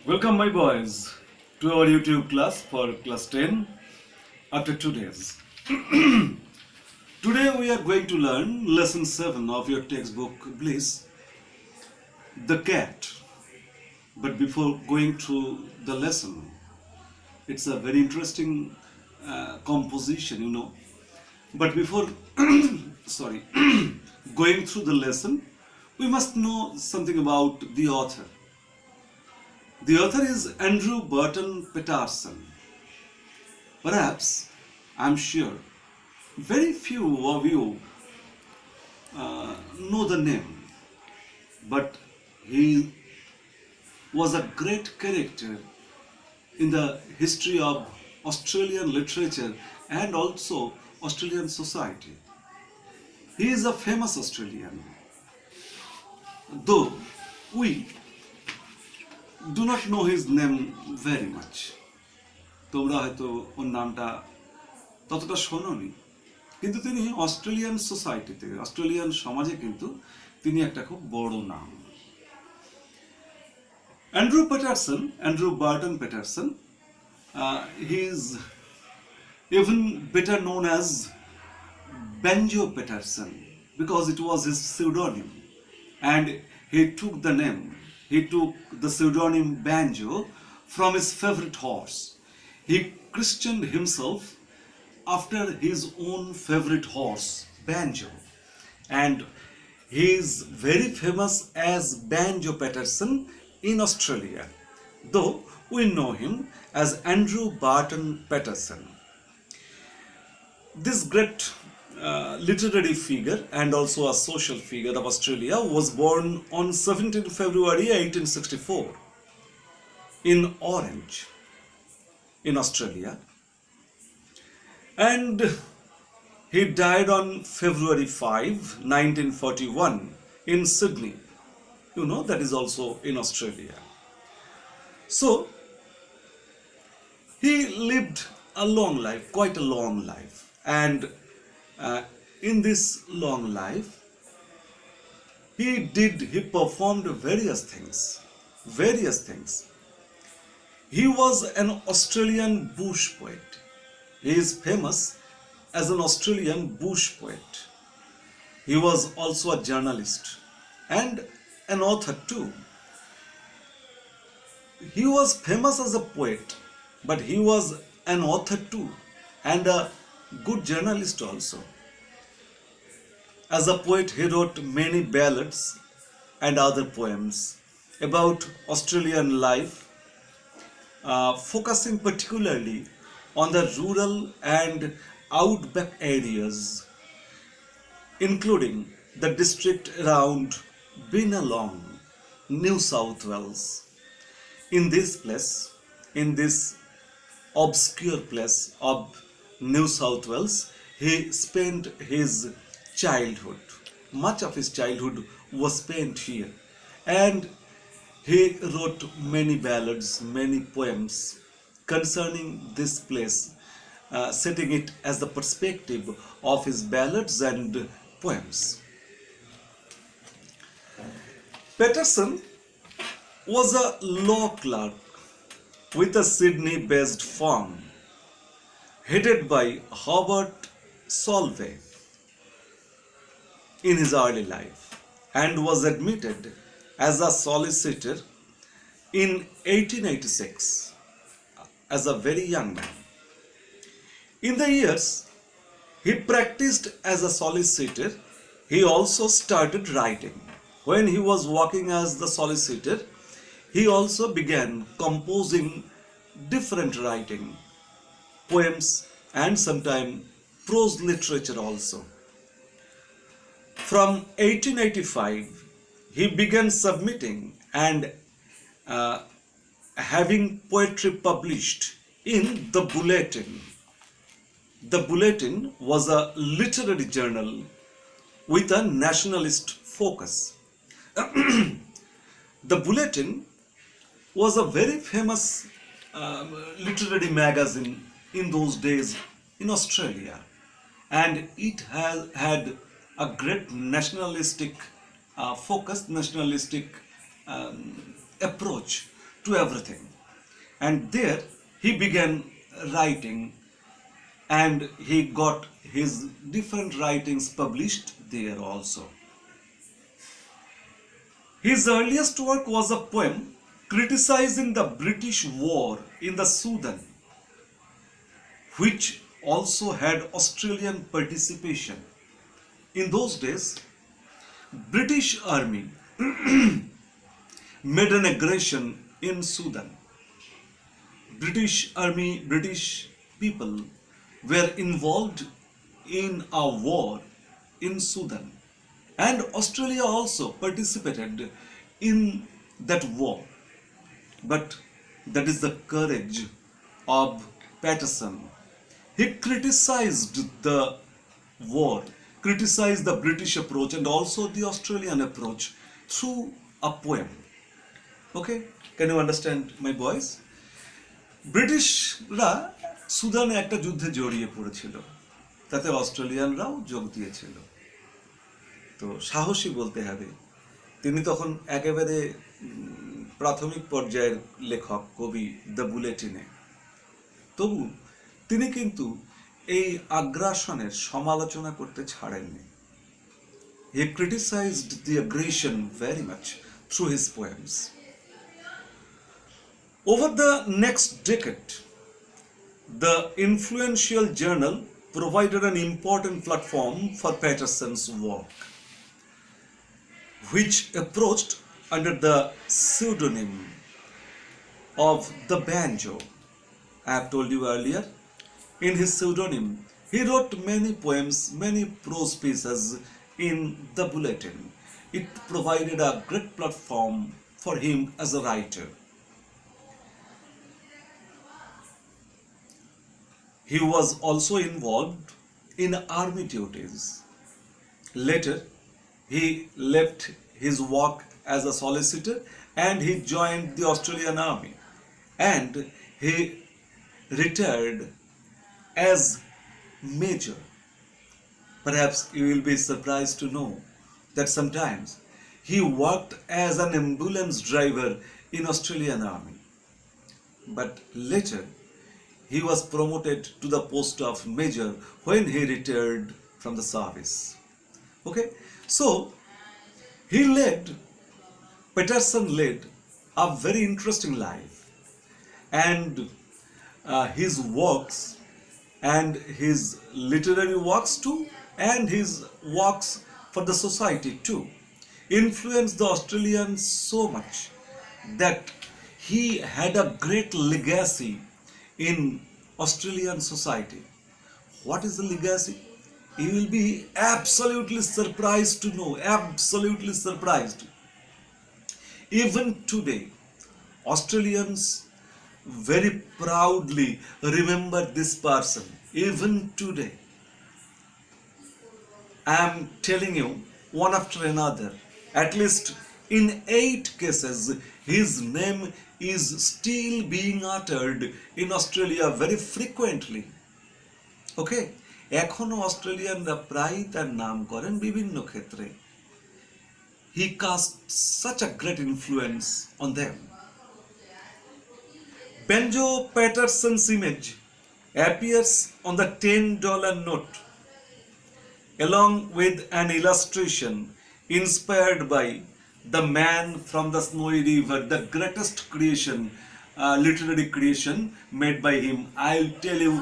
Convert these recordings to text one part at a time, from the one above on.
Welcome, my boys, to our YouTube class for class 10 after 2 days. Today we are going to learn lesson 7 of your textbook Bliss, the cat. But before going through the lesson, it's a very interesting composition. But before, sorry, going through the lesson, we must know something about the author. The author is Andrew Burton Patterson. Perhaps, I'm sure, very few of you know the name, but he was a great character in the history of Australian literature and also Australian society. He is a famous Australian, though we do not know his name very much. তোমরা হয়তো ওর নামটা ততটা শোনোনি, কিন্তু তিনি Australian সোসাইটিতে, Australian সমাজে কিন্তু তিনি একটা খুব বড় নাম। Andrew Burton Patterson, he is even better known as Banjo Patterson because it was his pseudonym, and he took the pseudonym Banjo from his favorite horse. He christened himself after his own favorite horse, Banjo, and he is very famous as Banjo Patterson in Australia, though we know him as Andrew Burton Patterson. This great literary figure and also a social figure of Australia was born on 17 February 1864 in Orange, in Australia, and he died on February 5, 1941 in Sydney. That is also in Australia. So he lived a long life, quite a long life, and in this long life, he performed various things. He was an Australian bush poet. He is famous as an Australian bush poet. He was also a journalist and an author too. He was famous as a poet, but he was an author too and a good journalist also. As a poet, he wrote many ballads and other poems about Australian life, focusing particularly on the rural and outback areas, including the district around Binalong, New South Wales. In this obscure place of New South Wales, he spent his childhood. Much of his childhood was spent here, and he wrote many ballads, many poems concerning this place, setting it as the perspective of his ballads and poems. Patterson was a law clerk with a Sydney-based firm headed by Hobart Solvay in his early life, and was admitted as a solicitor in 1886 as a very young man. In the years he practiced as a solicitor, he also started writing. When he was working as the solicitor, he also began composing different writing, poems, and sometimes prose literature also. From 1885, he began submitting and having poetry published in The Bulletin. The Bulletin was a literary journal with a nationalist focus. The Bulletin was a very famous literary magazine in those days in Australia, and it had a great nationalistic focused nationalistic approach to everything. And there he began writing, and he got his different writings published there also. His earliest work was a poem criticizing the British war in the Sudan, which also had Australian participation. In those days, British army made an aggression in Sudan. British army, British people were involved in a war in Sudan, and Australia also participated in that war. But that is the courage of Patterson. He criticized the war, criticized the British approach and also the Australian approach through a poem. Okay, can you understand, my boys? ব্রিটিশরা সুদানে একটা যুদ্ধে জড়িয়ে পড়েছিল, তাতে অস্ট্রেলিয়ানরাও যোগ দিয়েছিল। তো সাহসী বলতে হবে, তিনি তখন একেবারে প্রাথমিক পর্যায়ের লেখক, কবি, দ্য বুলেটিনে। তবু তিনি কিন্তু এই আগ্রাসনের সমালোচনা করতে ছাড়েননি। He criticized the aggression very much through his poems. Over the next decade, the influential journal provided an important platform for Patterson's work, which approached under the pseudonym of the Banjo. I have told you earlier, in his pseudonym, he wrote many poems, many prose pieces in the Bulletin. It provided a great platform for him as a writer. He was also involved in army duties. Later, he left his work as a solicitor and he joined the Australian Army, and he retired as major. Perhaps you will be surprised to know that sometimes he worked as an ambulance driver in Australian Army, but later he was promoted to the post of major when he retired from the service. Okay, so Patterson led a very interesting life, and his works and his literary works too, and his works for the society too, influenced the Australians so much that he had a great legacy in Australian society. What is the legacy? You will be absolutely surprised to know, absolutely surprised. Even today, Australians very proudly remember this person. Even today, I am telling you, one after another, at least in 8 cases, his name is still being uttered in Australia very frequently. Okay, এখনো অস্ট্রেলিয়ানরা প্রায় তার নাম করেন বিভিন্ন ক্ষেত্রে। He cast such a great influence on them. Banjo Patterson's image appears on the $10 note along with an illustration inspired by The Man from the Snowy River, the greatest creation, literary creation made by him. I'll tell you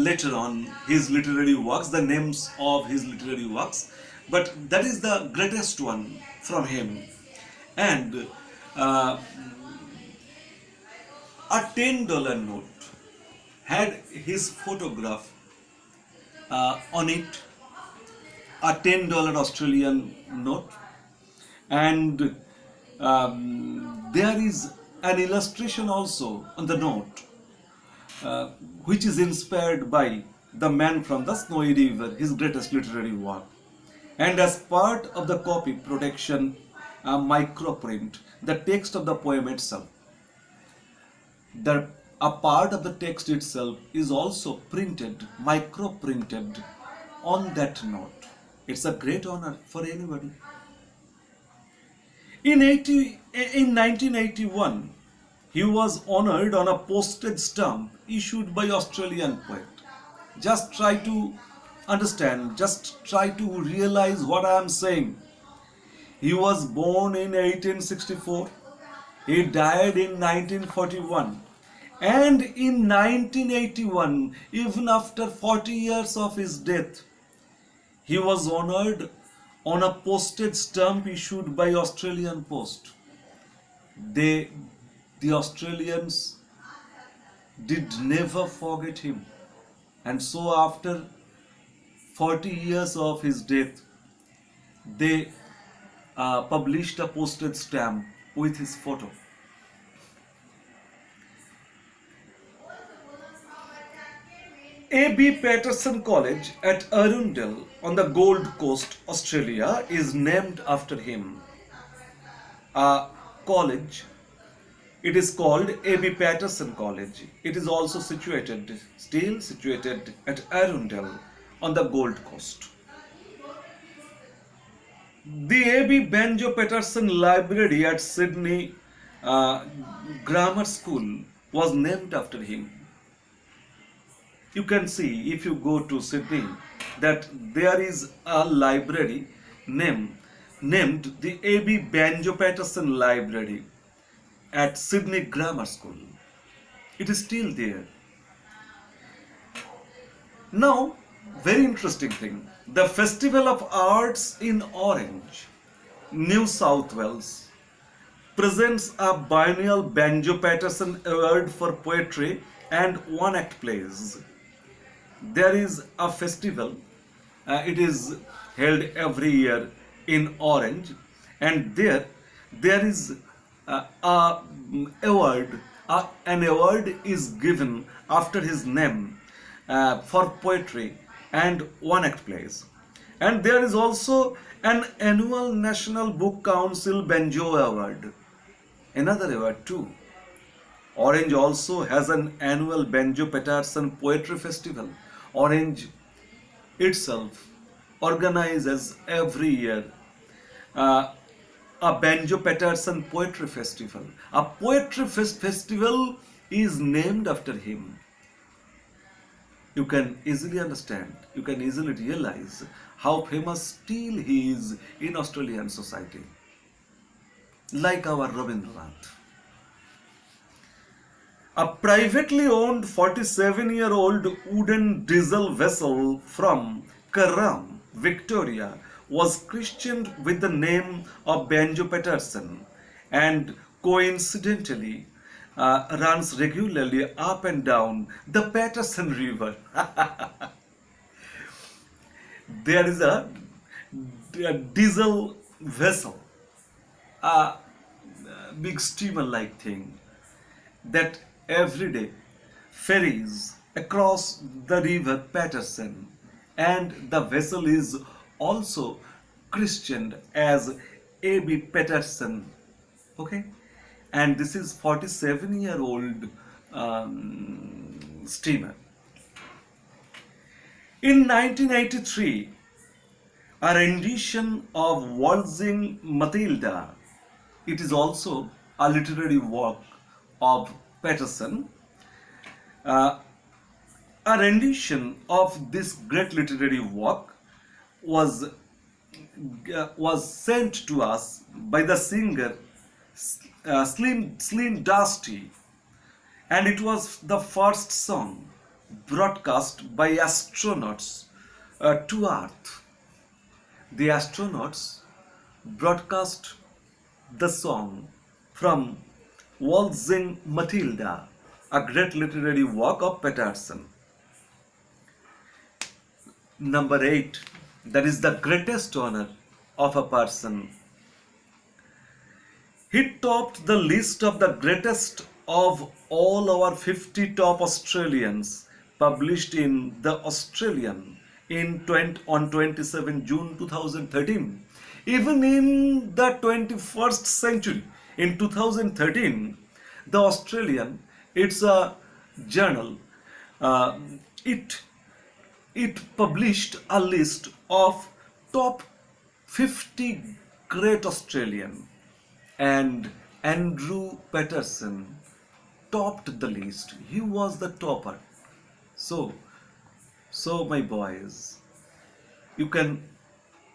later on his literary works, the names of his literary works, but that is the greatest one from him. And a $10 note had his photograph on it, a $10 Australian note, and there is an illustration also on the note which is inspired by The Man from the Snowy River, his greatest literary work. And as part of the copy protection microprint, the text of the poem itself, a part of the text itself is also printed, microprinted on that note. It's a great honor for anybody. In 1981, He was honored on a postage stamp issued by Australian poet. Just try to understand, just try to realize what I am saying. He was born in 1864. He died in 1941. And in 1981, even after 40 years of his death, he was honored on a postage stamp issued by Australian Post. They, the Australians, did never forget him. And so after 40 years of his death, they published a postage stamp with his photo. A.B. Patterson College at Arundel on the Gold Coast, Australia is named after him. A college, it is called A.B. Patterson College. It is also still situated at Arundel on the Gold Coast. The A.B. Banjo Patterson Library at Sydney Grammar School was named after him. You can see if you go to Sydney that there is a library named the A.B. Banjo Patterson Library at Sydney Grammar School. It is still there. Now, very interesting thing. The Festival of Arts in Orange, New South Wales, presents a biennial Banjo Patterson Award for Poetry and one-act plays. There is a festival, it is held every year in Orange, and there is an award is given after his name for poetry and one-act plays. And there is also an annual National Book Council Banjo Award, another award too. Orange also has an annual Banjo Patterson Poetry Festival. Orange itself organizes every year a Banjo Patterson Poetry Festival. A poetry festival is named after him. You can easily understand, you can easily realize how famous still he is in Australian society. Like our Rabindranath. A privately owned 47-year-old wooden diesel vessel from Carrum, Victoria, was christened with the name of Banjo Patterson and coincidentally runs regularly up and down the Patterson River. There is a diesel vessel, a big steamer-like thing that every day ferries across the river Patterson, and the vessel is also christened as A.B. Patterson. Okay, and this is 47-year-old steamer. In 1983, a rendition of Waltzing Matilda, it is also a literary work of Patterson. A rendition of this great literary work was sent to us by the singer Slim Dusty, and it was the first song broadcast by astronauts to Earth. The astronauts broadcast the song from Waltzing Matilda, a great literary work of Patterson. Number 8, that is the greatest honor of a person. He topped the list of the greatest of all our 50 top Australians published in The Australian on 27 June 2013. Even in the 21st century, in 2013, The Australian, it's a journal, it published a list of top 50 great Australian, and Andrew Patterson topped the list. He was the topper. So, so my boys, you can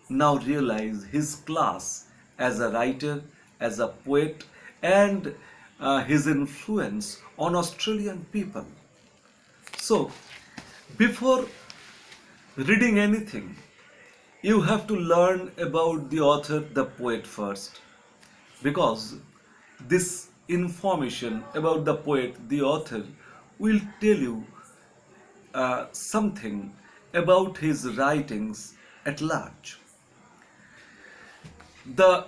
now realize his class as a writer, as a poet, and his influence on Australian people. So, before reading anything, you have to learn about the author, the poet first, because this information about the poet, the author, will tell you something about his writings at large. The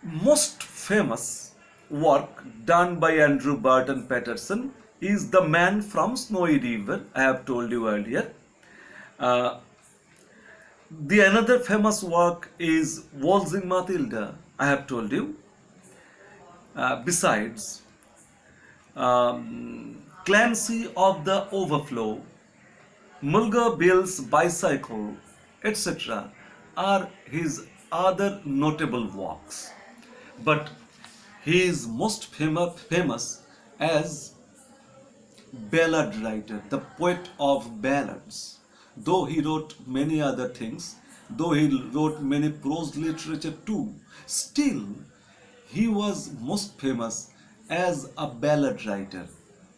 most famous work done by Andrew Barton Patterson is The Man from Snowy River, I have told you earlier. Uh, the another famous work is Waltzing Matilda, I have told you. Besides, Clancy of the Overflow, Mulga Bill's Bicycle, etc. are his other notable works. But he is most famous as ballad writer, the poet of ballads. Though he wrote many other things, though he wrote many prose literature too, still he was most famous as a ballad writer.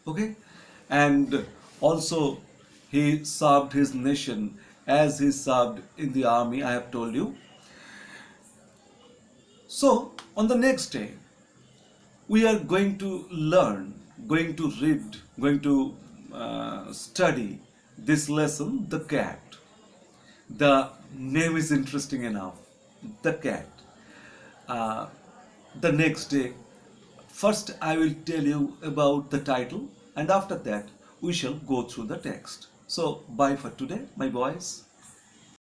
Okay? And also he served his nation as he served in the army, I have told you. So, on the next day, we are going to learn, going to read, going to study this lesson, The Cat. The name is interesting enough, The Cat. The next day, first I will tell you about the title, and after that we shall go through the text. So, bye for today, my boys.